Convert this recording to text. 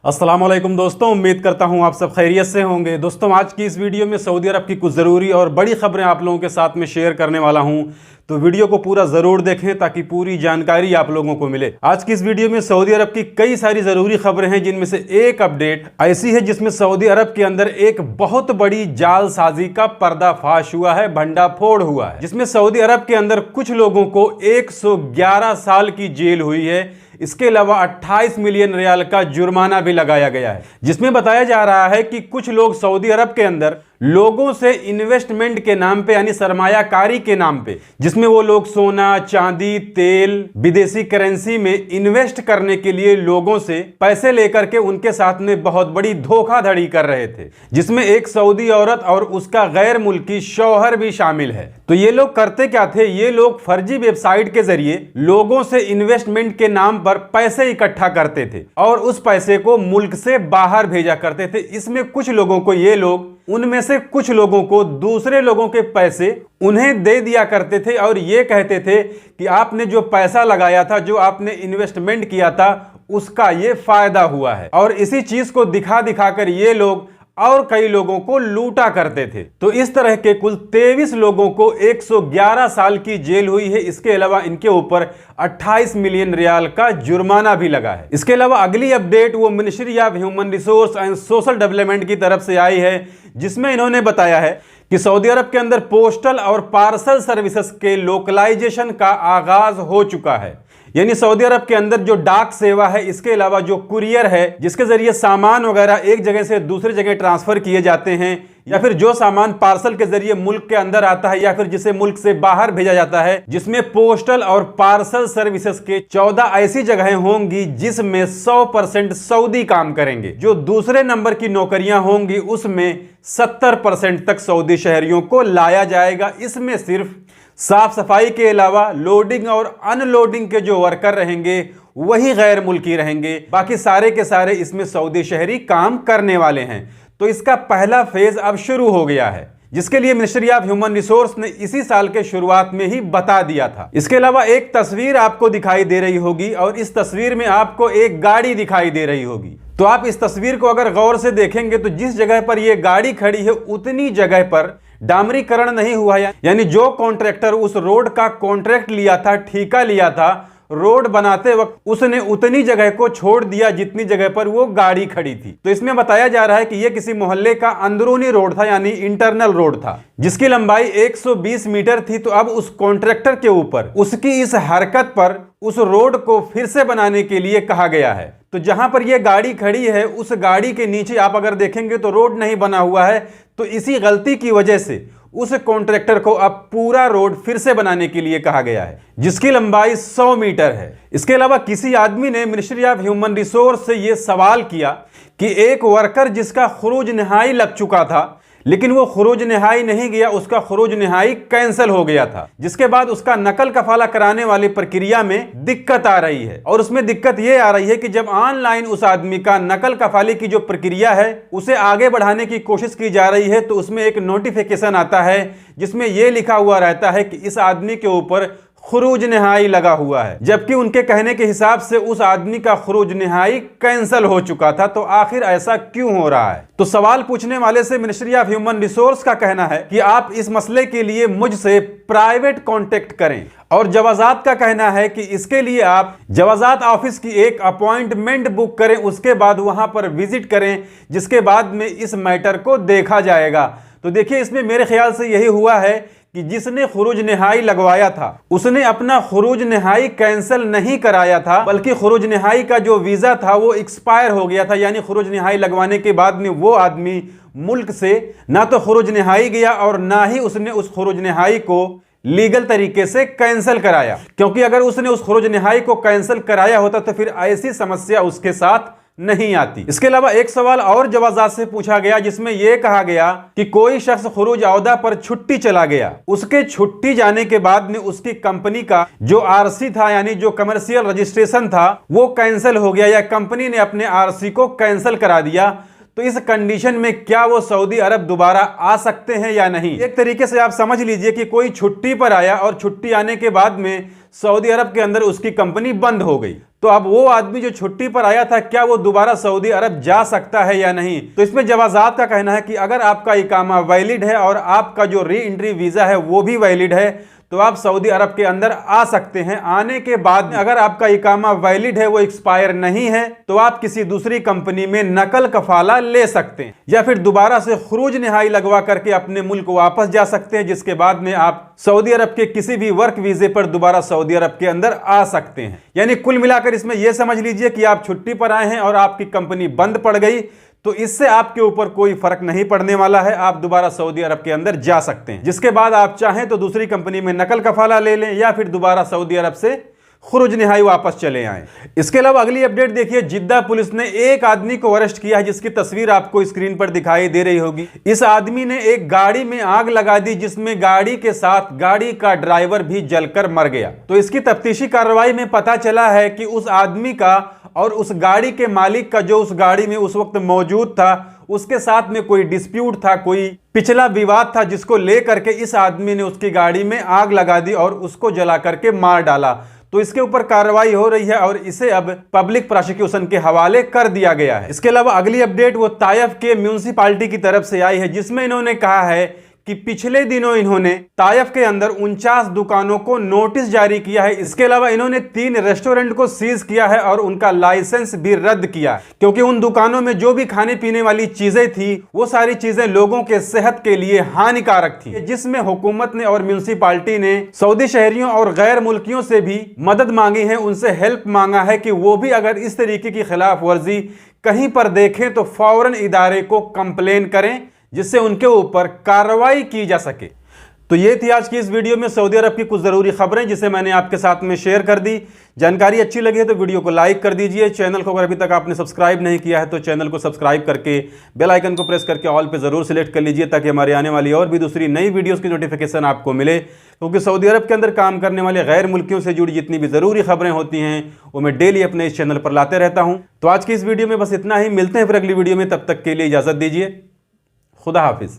अस्सलामुअलैकुम दोस्तों, उम्मीद करता हूं आप सब खैरियत से होंगे। दोस्तों, आज की इस वीडियो में सऊदी अरब की कुछ ज़रूरी और बड़ी खबरें आप लोगों के साथ में शेयर करने वाला हूं, तो वीडियो को पूरा ज़रूर देखें ताकि पूरी जानकारी आप लोगों को मिले। आज की इस वीडियो में सऊदी अरब की कई सारी ज़रूरी खबरें हैं, जिनमें से एक अपडेट ऐसी है जिसमें सऊदी अरब के अंदर एक बहुत बड़ी जालसाजी का पर्दाफाश हुआ है, भंडाफोड़ हुआ है, जिसमें सऊदी अरब के अंदर कुछ लोगों को 111 साल की जेल हुई है। इसके अलावा 28 मिलियन रियाल का जुर्माना भी लगाया गया है, जिसमें बताया जा रहा है कि कुछ लोग सऊदी अरब के अंदर लोगों से इन्वेस्टमेंट के नाम पे यानी सरमायाकारी के नाम पे, जिसमें वो लोग सोना, चांदी, तेल, विदेशी करेंसी में इन्वेस्ट करने के लिए लोगों से पैसे लेकर के उनके साथ में बहुत बड़ी धोखाधड़ी कर रहे थे, जिसमें एक सऊदी औरत और उसका गैर मुल्की शौहर भी शामिल है। तो ये लोग करते क्या थे? ये लोग फर्जी वेबसाइट के जरिए लोगों से इन्वेस्टमेंट के नाम पर पैसे इकट्ठा करते थे और उस पैसे को मुल्क से बाहर भेजा करते थे। इसमें कुछ लोगों को ये लोग उनमें से कुछ लोगों को दूसरे लोगों के पैसे उन्हें दे दिया करते थे और ये कहते थे कि आपने जो पैसा लगाया था, जो आपने इन्वेस्टमेंट किया था, उसका ये फायदा हुआ है। और इसी चीज को दिखा दिखाकर ये लोग और कई लोगों को लूटा करते थे। तो इस तरह के कुल 23 लोगों को 111 साल की जेल हुई है। इसके अलावा इनके ऊपर 28 मिलियन रियाल का जुर्माना भी लगा है। इसके अलावा अगली अपडेट वो ministry of human resource and social development की तरफ से आई है, जिसमें इन्होंने बताया है कि सऊदी अरब के अंदर पोस्टल और पार्सल सर्विसेज के लोकलाइजेशन का आगाज हो चुका है। यानी सऊदी अरब के अंदर जो डाक सेवा है, इसके अलावा जो कुरियर है, जिसके जरिए सामान वगैरह एक जगह से दूसरी जगह ट्रांसफर किए जाते हैं, या फिर जो सामान पार्सल के जरिए मुल्क के अंदर आता है या फिर जिसे मुल्क से बाहर भेजा जाता है, जिसमें पोस्टल और पार्सल सर्विसेज के 14 ऐसी जगहें होंगी जिसमें 100% सऊदी काम करेंगे। जो दूसरे नंबर की नौकरियां होंगी उसमें 70% तक सऊदी शहरियों को लाया जाएगा। इसमें सिर्फ साफ सफाई के अलावा लोडिंग और अनलोडिंग के जो वर्कर रहेंगे वही गैर मुल्की रहेंगे, बाकी सारे के सारे इसमें सऊदी शहरी काम करने वाले हैं। तो इसका पहला फेज अब शुरू हो गया है, जिसके लिए मिनिस्ट्री ऑफ ह्यूमन रिसोर्स ने इसी साल के शुरुआत में ही बता दिया था। इसके अलावा एक तस्वीर आपको दिखाई दे रही होगी और इस तस्वीर में आपको एक गाड़ी दिखाई दे रही होगी। तो आप इस तस्वीर को अगर गौर से देखेंगे तो जिस जगह पर यह गाड़ी खड़ी है उतनी जगह पर डामरीकरण नहीं हुआ है। यानी जो कॉन्ट्रैक्टर उस रोड का कॉन्ट्रैक्ट लिया था, ठेका लिया था रोड बनाते वक्त, उसने उतनी जगह को छोड़ दिया जितनी जगह पर वो गाड़ी खड़ी थी। तो इसमें बताया जा रहा है कि यह किसी मोहल्ले का अंदरूनी रोड था, यानी इंटरनल रोड था, जिसकी लंबाई 120 मीटर थी। तो अब उस कॉन्ट्रैक्टर के ऊपर उसकी इस हरकत पर उस रोड को फिर से बनाने के लिए कहा गया है। तो जहां पर यह गाड़ी खड़ी है उस गाड़ी के नीचे आप अगर देखेंगे तो रोड नहीं बना हुआ है। तो इसी गलती की वजह से उस कॉन्ट्रैक्टर को अब पूरा रोड फिर से बनाने के लिए कहा गया है, जिसकी लंबाई 100 मीटर है। इसके अलावा किसी आदमी ने मिनिस्ट्री ऑफ ह्यूमन रिसोर्स से यह सवाल किया कि एक वर्कर जिसका खुरूज नहाई लग चुका था, लेकिन वो खुरूज नहाई नहीं गया, उसका खुरूज नहाई कैंसिल हो गया था, जिसके बाद उसका नकल कफाला कराने वाली प्रक्रिया में दिक्कत आ रही है। और उसमें दिक्कत ये आ रही है कि जब ऑनलाइन उस आदमी का नकल कफाले की जो प्रक्रिया है उसे आगे बढ़ाने की कोशिश की जा रही है, तो उसमें एक नोटिफिकेशन आता है जिसमें यह लिखा हुआ रहता है कि इस आदमी के ऊपर खुरूज नहाई लगा हुआ है, जबकि उनके कहने के हिसाब से उस आदमी का खुरूज नहाई कैंसिल हो चुका था। तो आखिर ऐसा क्यों हो रहा है? तो सवाल पूछने वाले से मिनिस्ट्री ऑफ ह्यूमन रिसोर्स का कहना है कि आप इस मसले के लिए मुझसे प्राइवेट कांटेक्ट करें, और जवाजात का कहना है कि इसके लिए आप जवाजात ऑफिस की एक अपॉइंटमेंट बुक करें, उसके बाद वहां पर विजिट करें, जिसके बाद में इस मैटर को देखा जाएगा। तो देखिए, इसमें मेरे ख्याल से यही हुआ है कि जिसने खुरूज नहाई लगवाया था उसने अपना खुरूज नहाई कैंसिल नहीं कराया था, बल्कि खुरूज नहाई का जो वीजा था वो एक्सपायर हो गया था। यानी खुरूज नहाई लगवाने के बाद में वो आदमी मुल्क से ना तो खुरूज नहाई गया और ना ही उसने उस खुरूज नहाई को लीगल तरीके से कैंसिल कराया, क्योंकि अगर उसने उस खुरूज नहाई को कैंसिल कराया होता तो फिर ऐसी समस्या उसके साथ नहीं आती। इसके अलावा एक सवाल और जवाजात से पूछा गया, जिसमें यह कहा गया कि कोई शख्स खुरूज औदा पर छुट्टी चला गया, उसके छुट्टी जाने के बाद में उसकी कंपनी का जो आरसी था, यानी जो कमर्शियल रजिस्ट्रेशन था, वो कैंसिल हो गया या कंपनी ने अपने आरसी को कैंसिल करा दिया। तो इस कंडीशन में क्या वो सऊदी अरब दोबारा आ सकते हैं या नहीं? एक तरीके से आप समझ लीजिए कि कोई छुट्टी पर आया और छुट्टी आने के बाद में सऊदी अरब के अंदर उसकी कंपनी बंद हो गई। तो अब वो आदमी जो छुट्टी पर आया था, क्या वो दोबारा सऊदी अरब जा सकता है या नहीं? तो इसमें जवाजात का कहना है कि अगर आपका इकामा वैलिड है और आपका जो री एंट्री वीजा है वो भी वैलिड है तो आप सऊदी अरब के अंदर आ सकते हैं। आने के बाद अगर आपका इकामा वैलिड है, वो एक्सपायर नहीं है, तो आप किसी दूसरी कंपनी में नकल कफाला ले सकते हैं या फिर दोबारा से खुरूज निहाई लगवा करके अपने मुल्क वापस जा सकते हैं, जिसके बाद में आप सऊदी अरब के किसी भी वर्क वीजे पर दोबारा सऊदी अरब के अंदर आ सकते हैं। यानी कुल मिलाकर इसमें यह समझ लीजिए कि आप छुट्टी पर आए हैं और आपकी कंपनी बंद पड़ गई तो इससे आपके ऊपर कोई फर्क नहीं पड़ने वाला है, आप दोबारा सऊदी अरब के अंदर जा सकते हैं, जिसके बाद आप चाहें तो दूसरी कंपनी में नकल कफाला ले लें या फिर दोबारा सऊदी अरब से खुरुज निहाई वापस चले आए। इसके अलावा अगली अपडेट देखिए, जिद्दा पुलिस ने एक आदमी को अरेस्ट किया है, जिसकी तस्वीर आपको स्क्रीन पर दिखाई दे रही होगी। इस आदमी ने एक गाड़ी में आग लगा दी, जिसमें गाड़ी के साथ गाड़ी का ड्राइवर भी जलकर मर गया। तो इसकी तफ्तीशी कार्रवाई में पता चला है कि उस आदमी का और उस गाड़ी के मालिक का, जो उस गाड़ी में उस वक्त मौजूद था, उसके साथ में कोई डिस्प्यूट था, कोई पिछला विवाद था, जिसको लेकर के इस आदमी ने उसकी गाड़ी में आग लगा दी और उसको जला करके मार डाला। तो इसके ऊपर कार्रवाई हो रही है और इसे अब पब्लिक प्रोसिक्यूशन के हवाले कर दिया गया है। इसके अलावा अगली अपडेट वो ताइफ के म्यूनिसिपालिटी की तरफ से आई है, जिसमें इन्होंने कहा है कि पिछले दिनों इन्होंने ताइफ के अंदर 49 दुकानों को नोटिस जारी किया है। इसके अलावा इन्होंने 3 रेस्टोरेंट को सीज किया है और उनका लाइसेंस भी रद्द किया, क्योंकि उन दुकानों में जो भी खाने पीने वाली चीजें थी वो सारी चीजें लोगों के सेहत के लिए हानिकारक थी, जिसमें हुकूमत ने और म्यूनिसिपालिटी ने सऊदी शहरियों और गैर मुल्कियों से भी मदद मांगी है, उनसे हेल्प मांगा है कि वो भी अगर इस तरीके की खिलाफ वर्जी कहीं पर देखें तो फौरन इदारे को कंप्लेन करें, जिससे उनके ऊपर कार्रवाई की जा सके। तो ये थी आज की इस वीडियो में सऊदी अरब की कुछ ज़रूरी खबरें, जिसे मैंने आपके साथ में शेयर कर दी। जानकारी अच्छी लगी है तो वीडियो को लाइक कर दीजिए। चैनल को अगर अभी तक आपने सब्सक्राइब नहीं किया है तो चैनल को सब्सक्राइब करके बेल आइकन को प्रेस करके ऑल पे ज़रूर सिलेक्ट कर लीजिए, ताकि हमारे आने वाली और भी दूसरी नई वीडियोज़ की नोटिफिकेशन आपको मिले। क्योंकि सऊदी अरब के अंदर काम करने वाले गैर मुल्कियों से जुड़ी जितनी भी ज़रूरी खबरें होती हैं वो मैं डेली अपने इस चैनल पर लाते रहता हूँ। तो आज की इस वीडियो में बस इतना ही, मिलते हैं फिर अगली वीडियो में, तब तक के लिए इजाज़त दीजिए। खुदा हाफिज़।